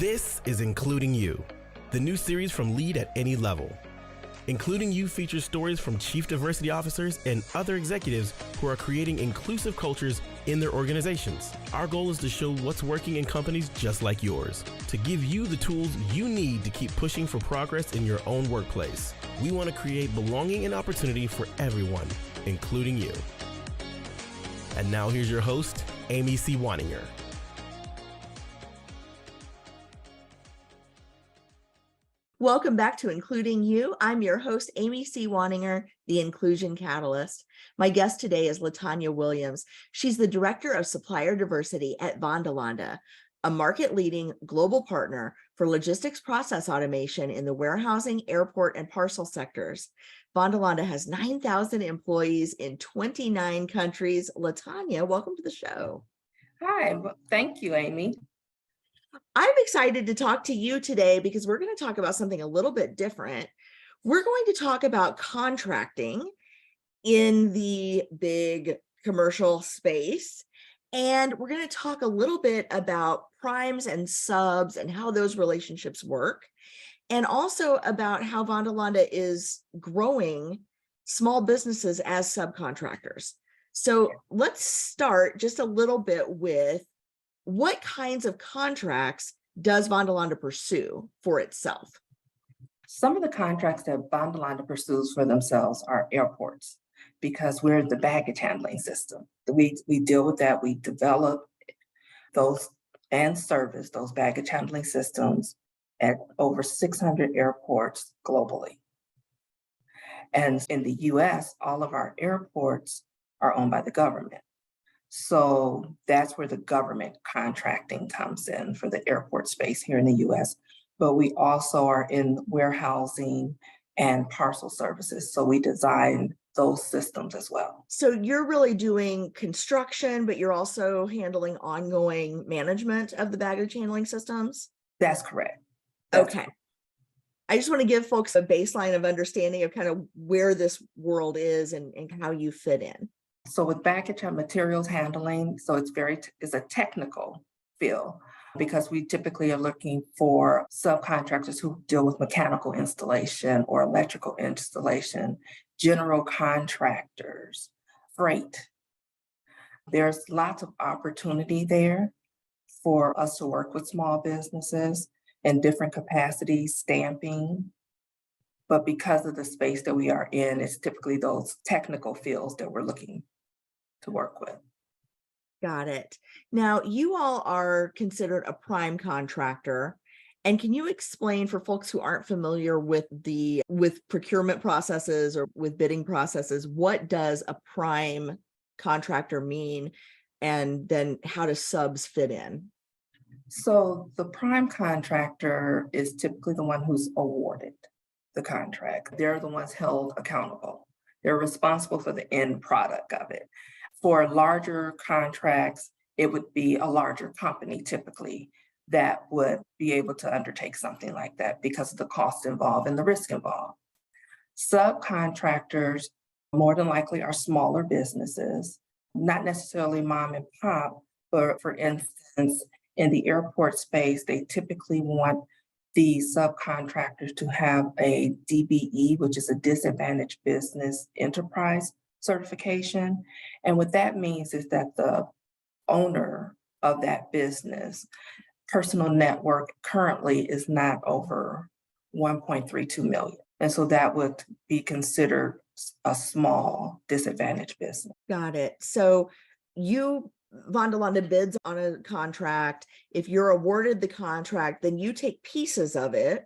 This is Including You, the new series from Lead at Any Level. Including You features stories from chief diversity officers and other executives who are creating inclusive cultures in their organizations. Our goal is to show what's working in companies just like yours, to give you the tools you need to keep pushing for progress in your own workplace. We want to create belonging and opportunity for everyone, including you. And now here's your host, Amy C. Waninger. Welcome back to Including You. I'm your host, Amy C. Waninger, the Inclusion Catalyst. My guest today is LaTonya Williams. She's the Director of Supplier Diversity at Vanderlande, a market-leading global partner for logistics process automation in the warehousing, airport, and parcel sectors. Vanderlande has 9,000 employees in 29 countries. LaTonya, welcome to the show. Hi, thank you, Amy. I'm excited to talk to you today because we're going to talk about something a little bit different. We're going to talk about contracting in the big commercial space. And we're going to talk a little bit about primes and subs and how those relationships work. And also about how Vanderlande is growing small businesses as subcontractors. So let's start just a little bit with what kinds of contracts does Vanderlande pursue for itself? Some of the contracts that Vanderlande pursues for themselves are airports, because we're the baggage handling system. We deal with that. We develop those and service those baggage handling systems at over 600 airports globally. And in the US, all of our airports are owned by the government. So that's where the government contracting comes in for the airport space here in the US. But we also are in warehousing and parcel services. So we design those systems as well. So you're really doing construction, but you're also handling ongoing management of the baggage handling systems? That's correct. Okay. I just want to give folks a baseline of understanding of kind of where this world is and how you fit in. So with baggage and materials handling, so it's a technical field, because we typically are looking for subcontractors who deal with mechanical installation or electrical installation, general contractors, freight. There's lots of opportunity there for us to work with small businesses in different capacities, stamping. But because of the space that we are in, it's typically those technical fields that we're looking to work with. Got it. Now, you all are considered a prime contractor. And can you explain for folks who aren't familiar with procurement processes or with bidding processes, what does a prime contractor mean? And then how do subs fit in? So the prime contractor is typically the one who's awarded the contract. They're the ones held accountable. They're responsible for the end product of it. For larger contracts, it would be a larger company typically that would be able to undertake something like that because of the cost involved and the risk involved. Subcontractors more than likely are smaller businesses, not necessarily mom and pop, but for instance, in the airport space, they typically want the subcontractors to have a DBE, which is a disadvantaged business enterprise certification. And what that means is that the owner of that business personal network currently is not over 1.32 million. And so that would be considered a small disadvantaged business. Got it. So Vanderlande bids on a contract. If you're awarded the contract, then you take pieces of it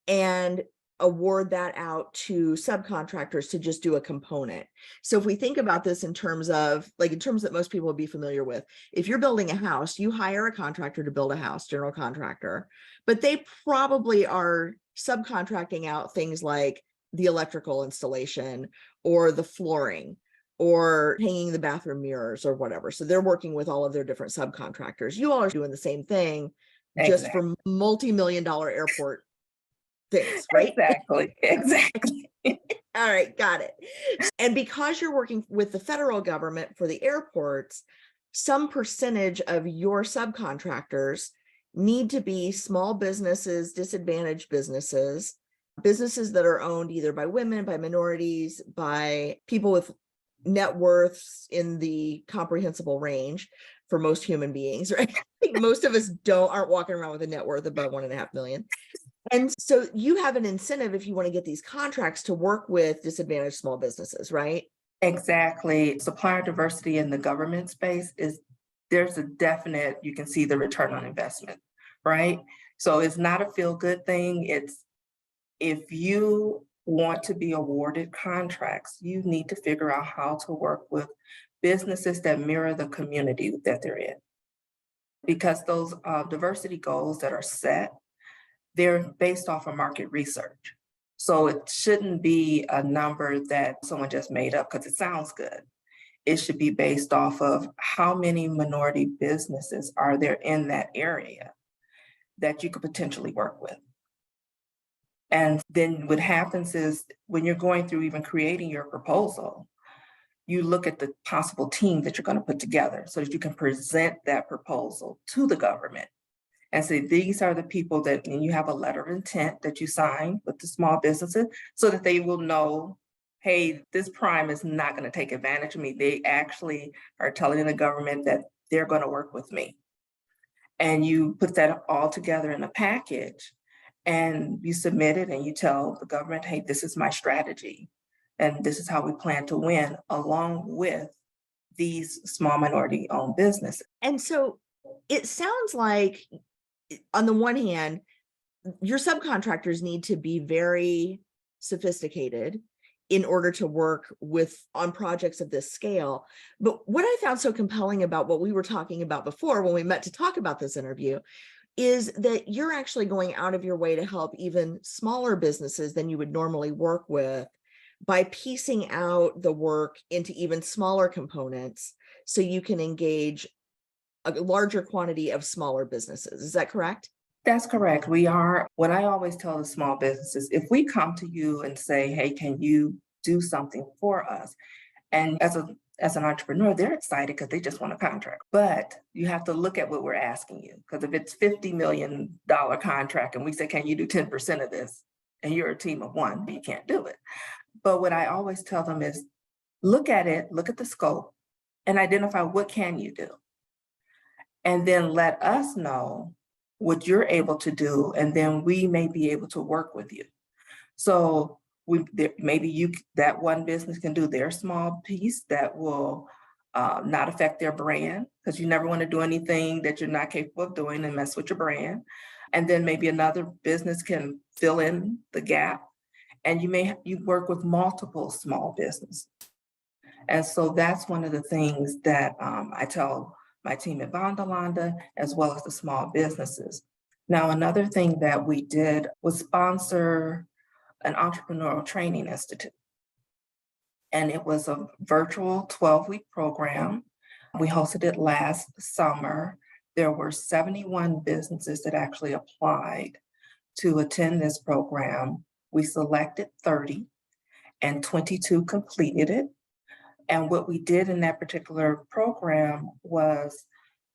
and award that out to subcontractors to just do a component. So if we think about this in terms that most people would be familiar with, if you're building a house, you hire a contractor to build a house, general contractor, but they probably are subcontracting out things like the electrical installation or the flooring or hanging the bathroom mirrors or whatever. So they're working with all of their different subcontractors. You all are doing the same thing, just for multi-million-dollar airport things, right? Exactly. All right, got it. And because you're working with the federal government for the airports, some percentage of your subcontractors need to be small businesses, disadvantaged businesses, businesses that are owned either by women, by minorities, by people with net worths in the comprehensible range for most human beings, right? I think most of us aren't walking around with a net worth above 1.5 million. And so you have an incentive if you want to get these contracts to work with disadvantaged small businesses, right? Exactly. Supplier diversity in the government space there's a definite, you can see the return on investment, right? So it's not a feel-good thing. It's if you want to be awarded contracts, you need to figure out how to work with businesses that mirror the community that they're in. Because those diversity goals that are set, they're based off of market research. So it shouldn't be a number that someone just made up because it sounds good. It should be based off of how many minority businesses are there in that area that you could potentially work with. And then what happens is when you're going through even creating your proposal, you look at the possible team that you're going to put together so that you can present that proposal to the government and say, these are the people that, and you have a letter of intent that you sign with the small businesses so that they will know, hey, this prime is not going to take advantage of me. They actually are telling the government that they're going to work with me. And you put that all together in a package and you submit it and you tell the government, hey, this is my strategy. And this is how we plan to win along with these small minority owned businesses. And so it sounds like, on the one hand, your subcontractors need to be very sophisticated in order to work on projects of this scale. But what I found so compelling about what we were talking about before when we met to talk about this interview is that you're actually going out of your way to help even smaller businesses than you would normally work with by piecing out the work into even smaller components so you can engage a larger quantity of smaller businesses. Is that correct? That's correct. What I always tell the small businesses, if we come to you and say, hey, can you do something for us? And as an entrepreneur, they're excited because they just want a contract. But you have to look at what we're asking you. Because if it's $50 million contract and we say, can you do 10% of this? And you're a team of one, you can't do it. But what I always tell them is look at it, look at the scope, and identify what can you do. And then let us know what you're able to do, and then we may be able to work with you. So that one business can do their small piece that will not affect their brand, because you never want to do anything that you're not capable of doing and mess with your brand. And then maybe another business can fill in the gap, and you work with multiple small businesses. And so that's one of the things that I tell my team at Vanderlande, as well as the small businesses. Now, another thing that we did was sponsor an entrepreneurial training institute. And it was a virtual 12-week program. We hosted it last summer. There were 71 businesses that actually applied to attend this program. We selected 30 and 22 completed it. And what we did in that particular program was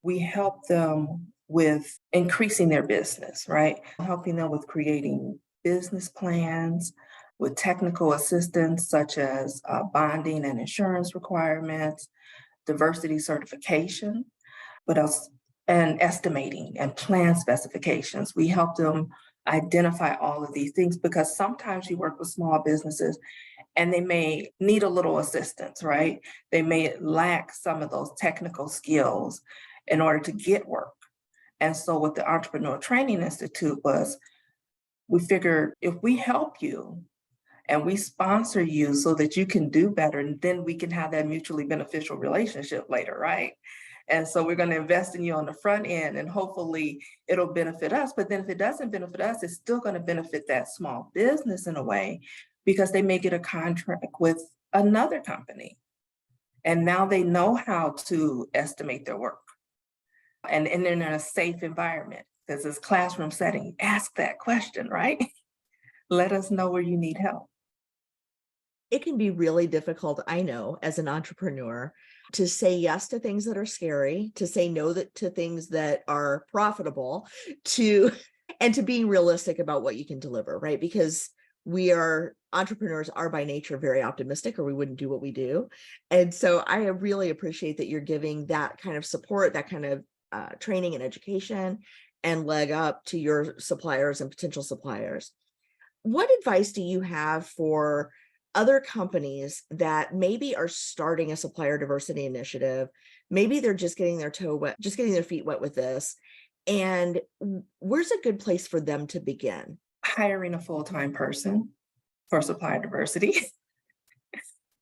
we helped them with increasing their business, right? Helping them with creating business plans, with technical assistance such as bonding and insurance requirements, diversity certification, what else? And estimating and plan specifications. We help them identify all of these things because sometimes you work with small businesses and they may need a little assistance, right? They may lack some of those technical skills in order to get work. And so what the Entrepreneur Training Institute was, we figured if we help you and we sponsor you so that you can do better, and then we can have that mutually beneficial relationship later, right? And so we're going to invest in you on the front end and hopefully it'll benefit us. But then if it doesn't benefit us, it's still going to benefit that small business in a way because they may get a contract with another company. And now they know how to estimate their work. And they're in a safe environment. Because it's classroom setting, ask that question, right? Let us know where you need help. It can be really difficult, I know, as an entrepreneur, to say yes to things that are scary, to say no to things that are profitable, to and to being realistic about what you can deliver, right? Because entrepreneurs are by nature very optimistic, or we wouldn't do what we do. And so I really appreciate that you're giving that kind of support, that kind of training and education and leg up to your suppliers and potential suppliers. What advice do you have for other companies that maybe are starting a supplier diversity initiative? Maybe they're just getting their toe wet, just getting their feet wet with this. And where's a good place for them to begin? Hiring a full-time person for supplier diversity.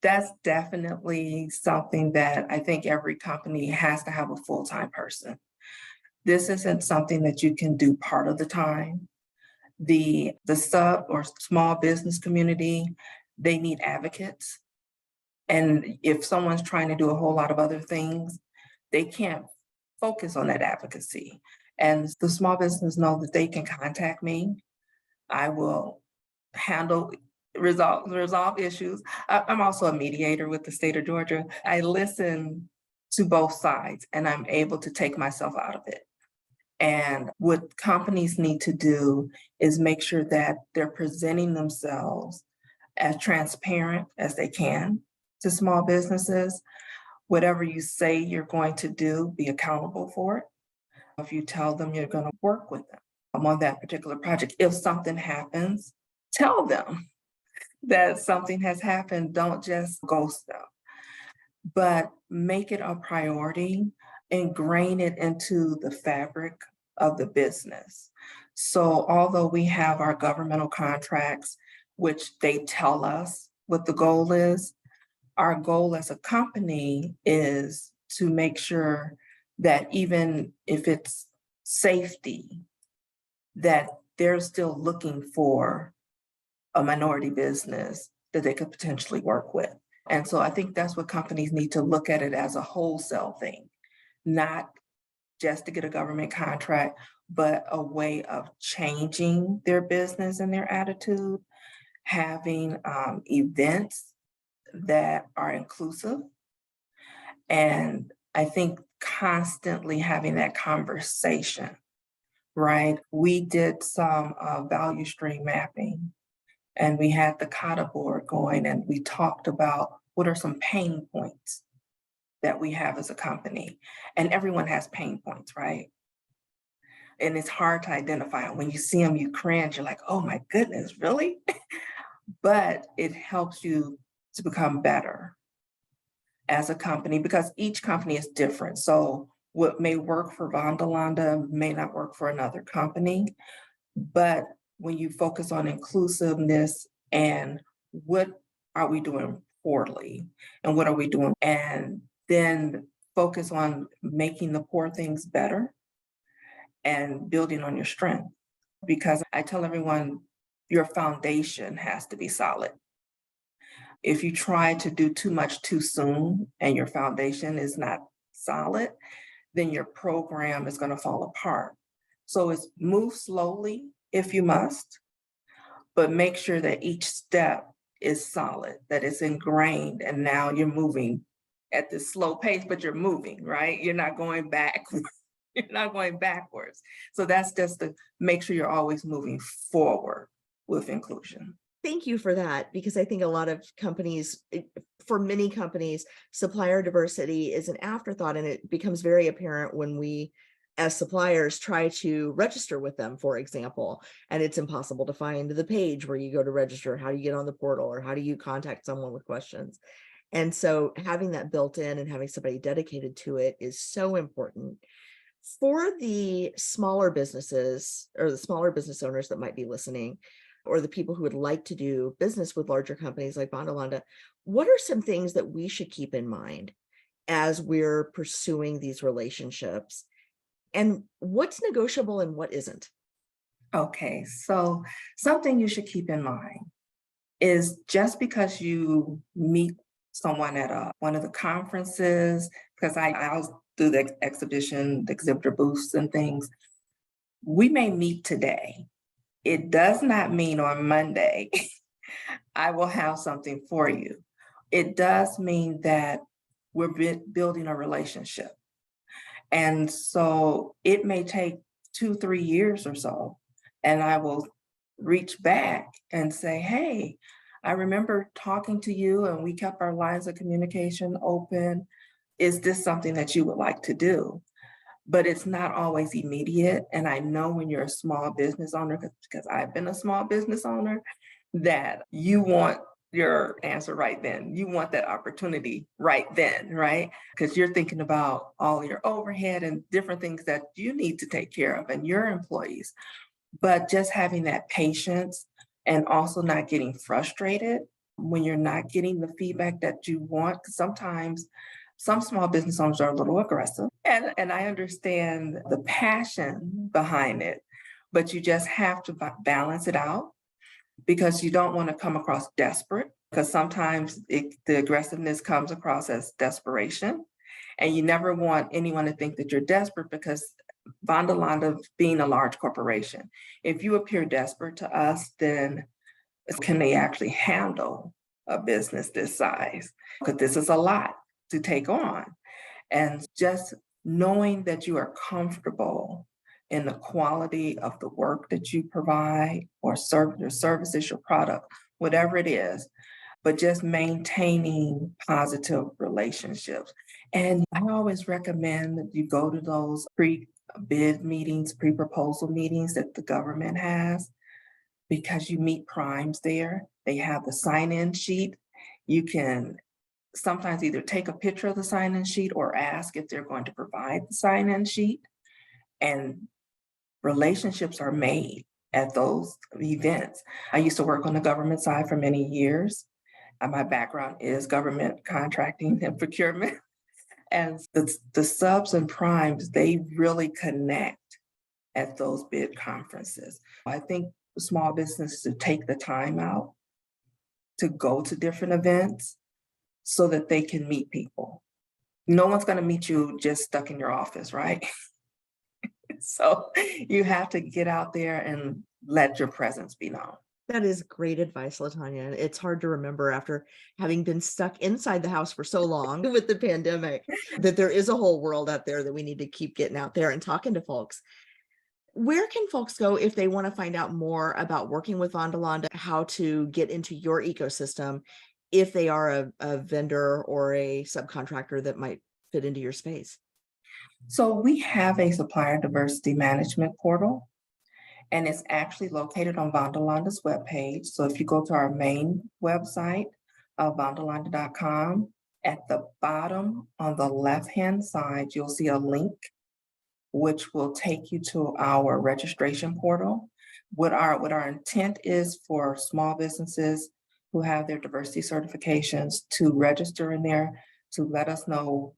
That's definitely something that I think every company has to have a full-time person. This isn't something that you can do part of the time. The sub or small business community, they need advocates. And if someone's trying to do a whole lot of other things, they can't focus on that advocacy. And the small business know that they can contact me. I will resolve issues. I'm also a mediator with the state of Georgia. I listen to both sides and I'm able to take myself out of it. And what companies need to do is make sure that they're presenting themselves as transparent as they can to small businesses. Whatever you say you're going to do, be accountable for it. If you tell them you're going to work with them on that particular project, if something happens, tell them that something has happened. Don't just ghost them, but make it a priority, ingrain it into the fabric of the business. So although we have our governmental contracts, which they tell us what the goal is, our goal as a company is to make sure that even if it's safety, that they're still looking for a minority business that they could potentially work with. And so I think that's what companies need to look at it as a wholesale thing, not just to get a government contract, but a way of changing their business and their attitude, having events that are inclusive. And I think constantly having that conversation, right? We did some value stream mapping and we had the CATA board going and we talked about what are some pain points that we have as a company. And everyone has pain points, right? And it's hard to identify. When you see them, you cringe, you're like, oh my goodness, really? But it helps you to become better as a company because each company is different. So what may work for Vanderlande may not work for another company. But when you focus on inclusiveness and what are we doing poorly and what are we doing, and then focus on making the poor things better and building on your strength. Because I tell everyone, your foundation has to be solid. If you try to do too much too soon and your foundation is not solid, then your program is going to fall apart. So it's move slowly if you must, but make sure that each step is solid, that it's ingrained, and now you're moving at this slow pace, but you're moving, right? You're not going back. You're not going backwards. So that's just to make sure you're always moving forward with inclusion. Thank you for that, because I think a lot of companies, for many companies, supplier diversity is an afterthought, and it becomes very apparent when we, as suppliers, try to register with them, for example, and it's impossible to find the page where you go to register. How do you get on the portal, or how do you contact someone with questions? And so having that built in and having somebody dedicated to it is so important. For the smaller businesses or the smaller business owners that might be listening, or the people who would like to do business with larger companies like Vanderlande, what are some things that we should keep in mind as we're pursuing these relationships? And what's negotiable and what isn't? Okay, so something you should keep in mind is just because you meet someone at one of the conferences, because I'll do the exhibition, the exhibitor booths and things, we may meet today. It does not mean on Monday I will have something for you. It does mean that we're building a relationship. And so it may take 2, 3 years or so, and I will reach back and say, hey, I remember talking to you and we kept our lines of communication open. Is this something that you would like to do? But it's not always immediate. And I know when you're a small business owner, because I've been a small business owner, that you want your answer right then. You want that opportunity right then, right? Because you're thinking about all your overhead and different things that you need to take care of and your employees. But just having that patience and also not getting frustrated when you're not getting the feedback that you want. 'Cause sometimes some small business owners are a little aggressive, and I understand the passion behind it, but you just have to balance it out because you don't want to come across desperate, because sometimes the aggressiveness comes across as desperation. And you never want anyone to think that you're desperate, because Vanderlande being a large corporation, if you appear desperate to us, then can they actually handle a business this size? Because this is a lot to take on. And just knowing that you are comfortable in the quality of the work that you provide, or your services, your product, whatever it is, but just maintaining positive relationships. And I always recommend that you go to those pre-bid meetings, pre-proposal meetings that the government has, because you meet primes there. They have the sign-in sheet. You can sometimes either take a picture of the sign-in sheet or ask if they're going to provide the sign-in sheet. And relationships are made at those events. I used to work on the government side for many years. And my background is government contracting and procurement. And the subs and primes, they really connect at those bid conferences. I think small businesses to take the time out to go to different events so that they can meet people. No one's going to meet you just stuck in your office, right? So you have to get out there and let your presence be known. That is great advice, LaTonya. It's hard to remember after having been stuck inside the house for so long with the pandemic that there is a whole world out there that we need to keep getting out there and talking to folks. Where can folks go if they want to find out more about working with Vanderlande, how to get into your ecosystem, if they are a vendor or a subcontractor that might fit into your space? So we have a supplier diversity management portal, and it's actually located on Vanderlande's webpage. So if you go to our main website, vanderlande.com, at the bottom on the left-hand side, you'll see a link which will take you to our registration portal. What our intent is for small businesses who have their diversity certifications to register in there, to let us know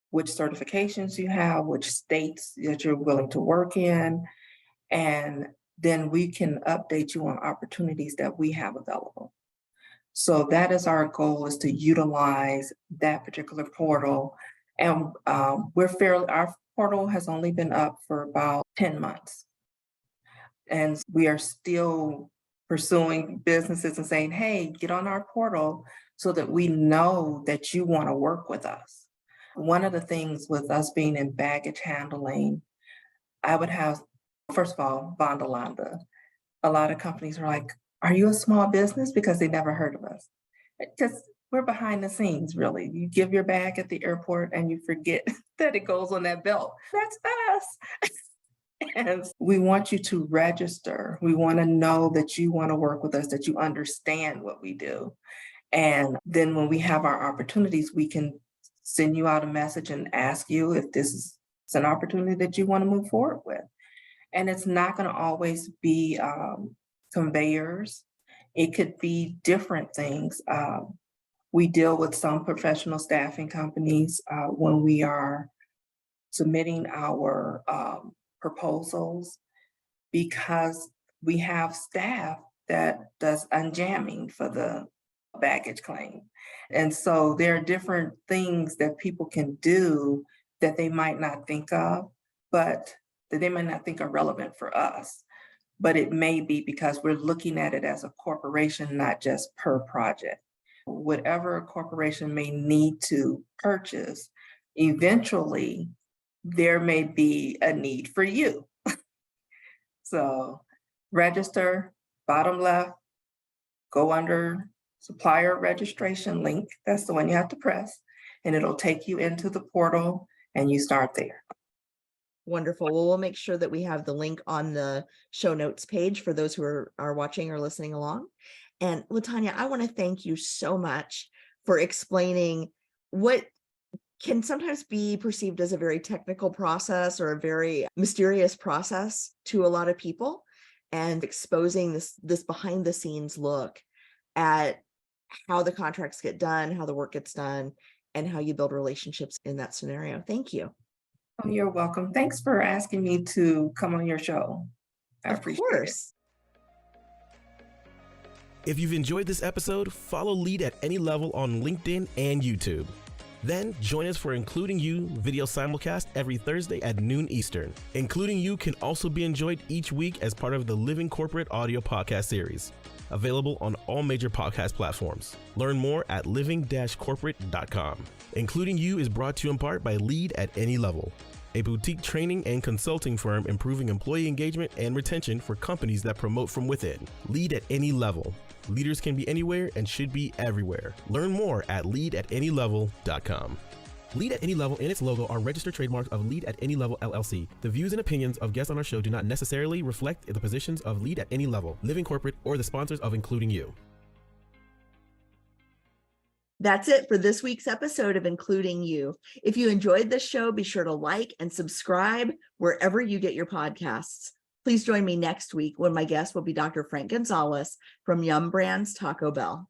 which certifications you have, which states that you're willing to work in, and then we can update you on opportunities that we have available. So that is our goal, is to utilize that particular portal. And our portal has only been up for about 10 months. And we are still pursuing businesses and saying, hey, get on our portal so that we know that you want to work with us. One of the things with us being in baggage handling, I would have, first of all, Vanderlande. A lot of companies are like, are you a small business? Because they never heard of us. Because we're behind the scenes, really. You give your bag at the airport and you forget that it goes on that belt. That's us. And we want you to register. We want to know that you want to work with us, that you understand what we do. And then when we have our opportunities, we can send you out a message and ask you if this is an opportunity that you want to move forward with. And it's not going to always be conveyors. It could be different things. We deal with some professional staffing companies when we are submitting our proposals, because we have staff that does unjamming for the baggage claim. And so there are different things that people can do that they might not think of, but that they might not think are relevant for us. but it may be because we're looking at it as a corporation, not just per project. Whatever a corporation may need to purchase, eventually there may be a need for you. So register, bottom left, go under supplier registration link. That's the one you have to press, and it'll take you into the portal and you start there. Wonderful. Well, we'll make sure that we have the link on the show notes page for those who are watching or listening along. And LaTonya, I want to thank you so much for explaining what can sometimes be perceived as a very technical process or a very mysterious process to a lot of people, and exposing this behind the scenes look at how the contracts get done, how the work gets done, and how you build relationships in that scenario. Thank you. Oh, you're welcome. Thanks for asking me to come on your show. I appreciate it. Of course. If you've enjoyed this episode, follow Lead at Any Level on LinkedIn and YouTube. Then join us for Including You video simulcast every Thursday at noon Eastern. Including You can also be enjoyed each week as part of the Living Corporate audio podcast series, available on all major podcast platforms. Learn more at living-corporate.com. Including You is brought to you in part by Lead at Any Level, a boutique training and consulting firm improving employee engagement and retention for companies that promote from within. Lead at Any Level. Leaders can be anywhere and should be everywhere. Learn more at leadatanylevel.com. Lead at Any Level and its logo are registered trademarks of Lead at Any Level LLC. The views and opinions of guests on our show do not necessarily reflect the positions of Lead at Any Level, Living Corporate, or the sponsors of Including You. That's it for this week's episode of Including You. If you enjoyed this show, be sure to like and subscribe wherever you get your podcasts. Please join me next week when my guest will be Dr. Frank Gonzalez from Yum Brands Taco Bell.